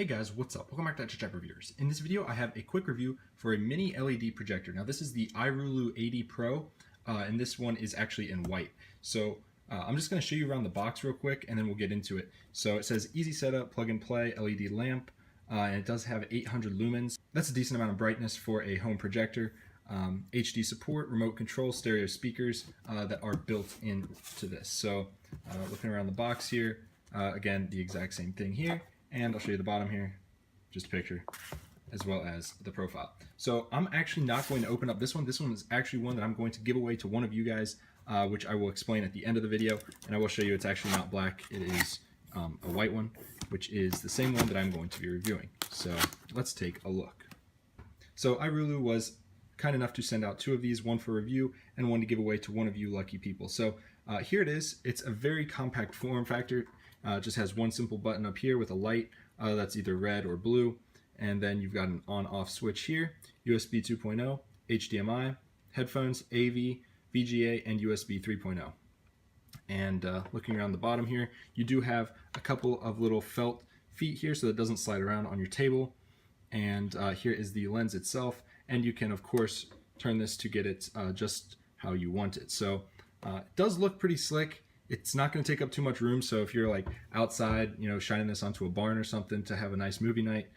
Hey guys, what's up? Welcome back to Tech Reviewers. In this video, I have a quick review for a mini LED projector. Now this is the iRULU 80 Pro, and this one is actually in white. So I'm just going to show you around the box real quick, and then we'll get into it. So it says easy setup, plug and play, LED lamp, and it does have 800 lumens. That's a decent amount of brightness for a home projector. HD support, remote control, stereo speakers that are built into this. So looking around the box here, again, the exact same thing here. And I'll show you the bottom here, just a picture, as well as the profile. So I'm actually not going to open up this one. This one is actually one that I'm going to give away to one of you guys, which I will explain at the end of the video. And I will show you it's actually not black. It is a white one, which is the same one that I'm going to be reviewing. So let's take a look. So iRULU was kind enough to send out two of these, one for review and one to give away to one of you lucky people. So here it is. It's a very compact form factor. It just has one simple button up here with a light that's either red or blue, and then you've got an on-off switch here, USB 2.0, HDMI, headphones, AV, VGA, and USB 3.0. And looking around the bottom here, you do have a couple of little felt feet here so that it doesn't slide around on your table. And here is the lens itself, and you can of course turn this to get it just how you want it. So it does look pretty slick. It's not going to take up too much room, so if you're like outside, you know, shining this onto a barn or something to have a nice movie night,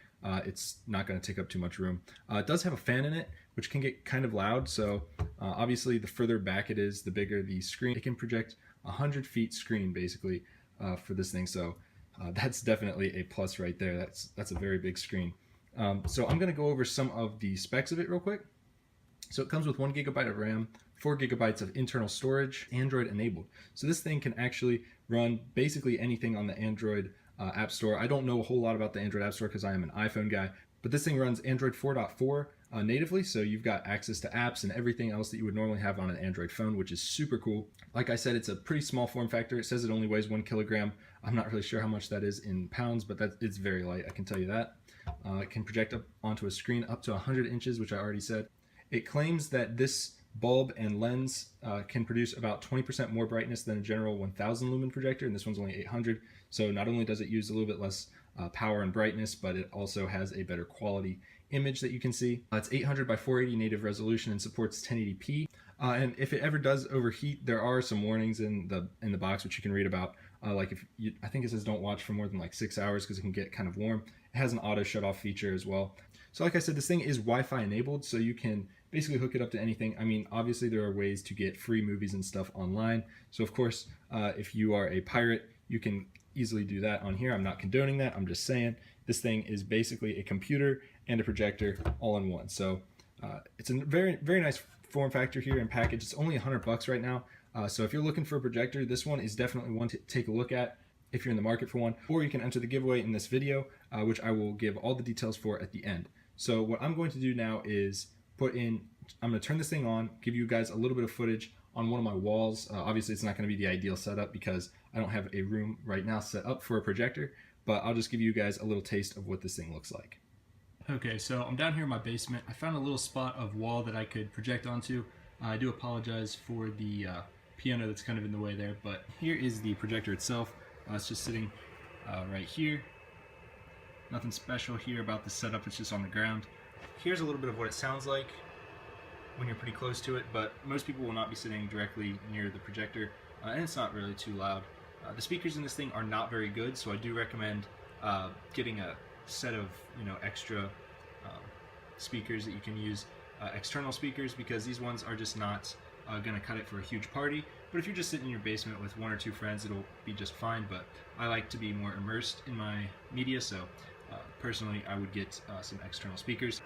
it's not going to take up too much room. It does have a fan in it, which can get kind of loud, so obviously the further back it is, the bigger the screen. It can project 100 feet screen basically for this thing, so that's definitely a plus right there. That's a very big screen. So I'm going to go over some of the specs of it real quick. So it comes with 1 GB of RAM, 4 GB of internal storage, Android enabled. So this thing can actually run basically anything on the Android App Store. I don't know a whole lot about the Android App Store because I am an iPhone guy, but this thing runs Android 4.4 natively, so you've got access to apps and everything else that you would normally have on an Android phone, which is super cool. Like I said, it's a pretty small form factor. It says it only weighs 1 kilogram. I'm not really sure how much that is in pounds, but it's very light, I can tell you that. It can project up onto a screen up to 100 inches, which I already said. It claims that this bulb and lens can produce about 20% more brightness than a general 1000 lumen projector, and this one's only 800. So not only does it use a little bit less power and brightness, but it also has a better quality image that you can see. It's 800 by 480 native resolution and supports 1080p. And if it ever does overheat, there are some warnings in the box which you can read about. Like I think it says don't watch for more than like 6 hours because it can get kind of warm. It has an auto shut off feature as well. So like I said, this thing is Wi-Fi enabled, so you can basically hook it up to anything. I mean, obviously there are ways to get free movies and stuff online. So of course, if you are a pirate, you can easily do that on here. I'm not condoning that. I'm just saying this thing is basically a computer and a projector all in one. So it's a very, very nice form factor here and package. It's only $100 right now. So if you're looking for a projector, this one is definitely one to take a look at if you're in the market for one, or you can enter the giveaway in this video, which I will give all the details for at the end. So what I'm going to do now is I'm going to turn this thing on, give you guys a little bit of footage on one of my walls. Obviously it's not going to be the ideal setup because I don't have a room right now set up for a projector, but I'll just give you guys a little taste of what this thing looks like. Okay, so I'm down here in my basement. I found a little spot of wall that I could project onto. I do apologize for the piano that's kind of in the way there, but here is the projector itself. It's just sitting right here. Nothing special here about the setup, it's just on the ground. Here's a little bit of what it sounds like when you're pretty close to it, but most people will not be sitting directly near the projector, and it's not really too loud. The speakers in this thing are not very good, so I do recommend getting a set of extra speakers that you can use, external speakers, because these ones are just not going to cut it for a huge party. But if you're just sitting in your basement with 1 or 2 friends, it'll be just fine. But I like to be more immersed in my media, so personally I would get some external speakers.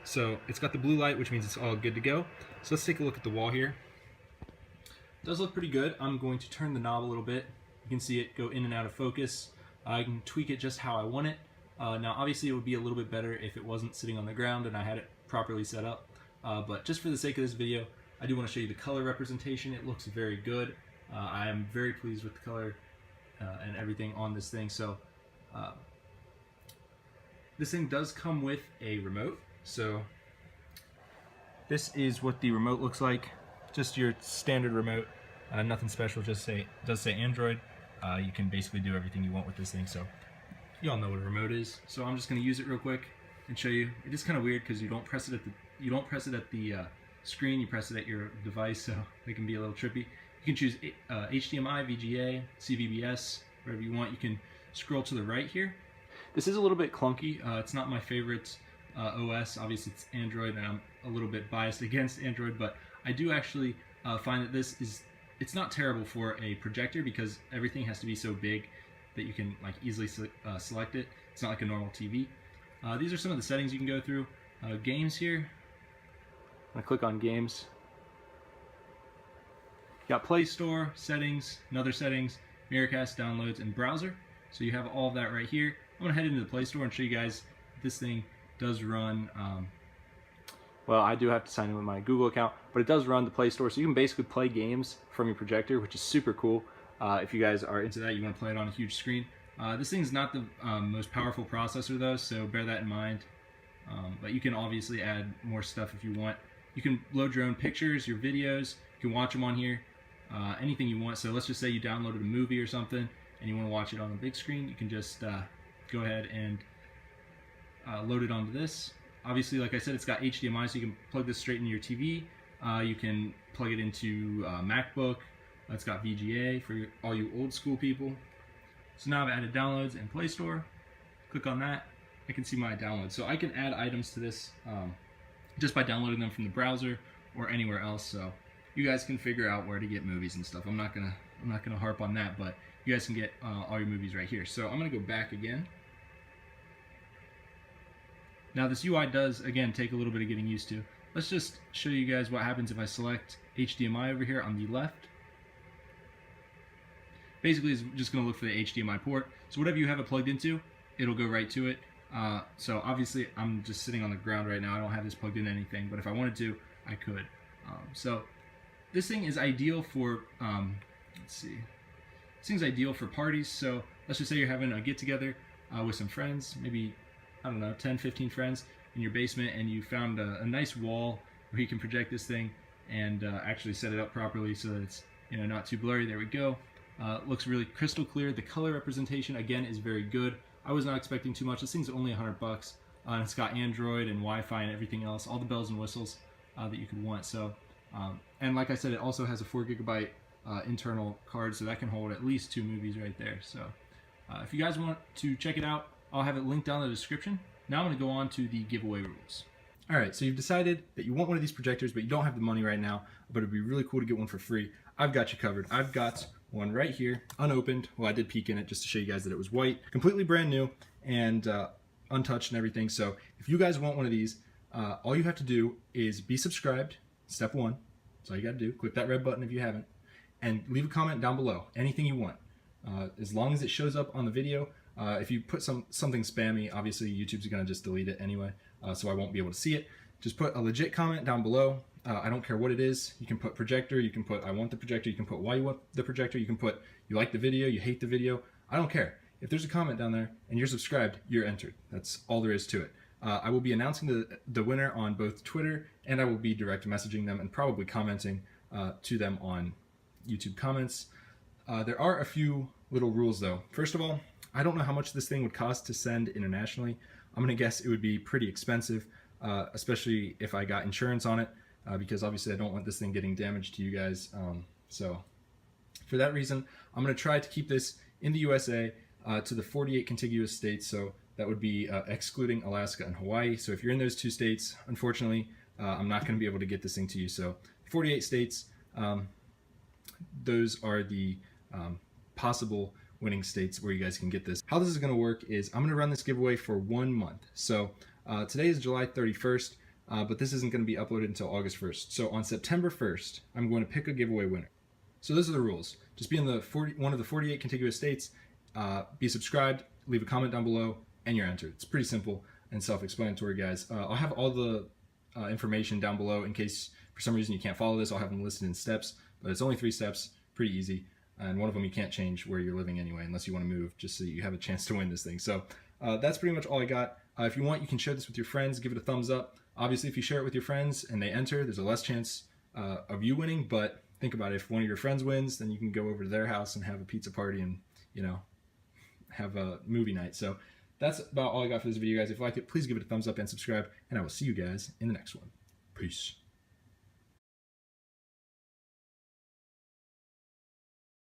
So it's got the blue light, which means it's all good to go. So let's take a look at the wall here. It does look pretty good. I'm going to turn the knob a little bit. You can see it go in and out of focus. I can tweak it just how I want it. Now obviously it would be a little bit better if it wasn't sitting on the ground and I had it properly set up. But just for the sake of this video, I do want to show you the color representation. It looks very good. I am very pleased with the color and everything on this thing. So this thing does come with a remote. So this is what the remote looks like. Just your standard remote. Nothing special. Just does say Android. You can basically do everything you want with this thing. So you all know what a remote is, so I'm just going to use it real quick and show you. It is kind of weird because you don't press it at the screen, you press it at your device, so it can be a little trippy. You can choose HDMI, VGA, CVBS, whatever you want. You can scroll to the right here. This is a little bit clunky. It's not my favorite OS. Obviously it's Android, and I'm a little bit biased against Android, but I do actually find that it's not terrible for a projector because everything has to be so big that you can like easily select it. It's not like a normal TV. These are some of the settings you can go through. Games here. I'm gonna click on games. You got Play Store, settings, another settings, Miracast, downloads, and browser. So you have all of that right here. I'm gonna head into the Play Store and show you guys this thing does run. Well, I do have to sign in with my Google account, but it does run the Play Store, so you can basically play games from your projector, which is super cool. If you guys are into that, you want to play it on a huge screen. This thing's not the most powerful processor though, so bear that in mind. But you can obviously add more stuff if you want. You can load your own pictures, your videos. You can watch them on here, anything you want. So let's just say you downloaded a movie or something and you want to watch it on the big screen. You can just go ahead and load it onto this. Obviously, like I said, it's got HDMI, so you can plug this straight into your TV. You can plug it into MacBook. It's got VGA for all you old school people. So now I've added downloads and Play Store. Click on that. I can see my downloads. So I can add items to this just by downloading them from the browser or anywhere else. So you guys can figure out where to get movies and stuff. I'm not gonna harp on that, but you guys can get all your movies right here. So I'm gonna go back again. Now this UI does, again, take a little bit of getting used to. Let's just show you guys what happens if I select HDMI over here on the left. Basically, it's just going to look for the HDMI port. So whatever you have it plugged into, it'll go right to it. So obviously, I'm just sitting on the ground right now. I don't have this plugged into anything, but if I wanted to, I could. So this thing is ideal for, let's see. This thing's ideal for parties. So let's just say you're having a get-together with some friends, maybe, I don't know, 10, 15 friends in your basement, and you found a nice wall where you can project this thing and actually set it up properly so that it's, you know, not too blurry. There we go. Looks really crystal clear. The color representation, again, is very good. I was not expecting too much. This thing's only $100, and it's got Android and Wi-Fi and everything else, all the bells and whistles that you could want. So, and like I said, it also has a 4GB internal card, so that can hold at least 2 movies right there. So, if you guys want to check it out, I'll have it linked down in the description. Now I'm going to go on to the giveaway rules. All right, so you've decided that you want one of these projectors, but you don't have the money right now, but it'd be really cool to get one for free. I've got you covered. I've got one right here, unopened. Well, I did peek in it just to show you guys that it was white, completely brand new, and untouched and everything. So if you guys want one of these, all you have to do is be subscribed, step 1. That's all you got to do. Click that red button if you haven't, and leave a comment down below, anything you want. As long as it shows up on the video. If you put something spammy, obviously YouTube's going to just delete it anyway, so I won't be able to see it. Just put a legit comment down below. I don't care what it is. You can put projector, you can put I want the projector, you can put why you want the projector, you can put you like the video, you hate the video. I don't care. If there's a comment down there and you're subscribed, you're entered. That's all there is to it. I will be announcing the winner on both Twitter, and I will be direct messaging them and probably commenting to them on YouTube comments. There are a few little rules though. First of all, I don't know how much this thing would cost to send internationally. I'm gonna guess it would be pretty expensive, especially if I got insurance on it, because obviously I don't want this thing getting damaged to you guys. So for that reason, I'm gonna try to keep this in the USA to the 48 contiguous states. So that would be excluding Alaska and Hawaii. So if you're in those 2 states, unfortunately, I'm not gonna be able to get this thing to you. So 48 states, those are the possible winning states where you guys can get this. How this is going to work is I'm going to run this giveaway for 1 month. So today is July 31st, but this isn't going to be uploaded until August 1st. So on September 1st, I'm going to pick a giveaway winner. So those are the rules. Just be in the one of the 48 contiguous states, be subscribed, leave a comment down below, and you're entered. It's pretty simple and self-explanatory, guys. I'll have all the information down below in case for some reason you can't follow this. I'll have them listed in steps, but it's only 3 steps, pretty easy. And one of them you can't change where you're living anyway, unless you want to move, just so you have a chance to win this thing. So that's pretty much all I got. If you want, you can share this with your friends, give it a thumbs up. Obviously, if you share it with your friends and they enter, there's a less chance of you winning, but think about it. If one of your friends wins, then you can go over to their house and have a pizza party and, you know, have a movie night. So that's about all I got for this video, guys. If you liked it, please give it a thumbs up and subscribe, and I will see you guys in the next one. Peace.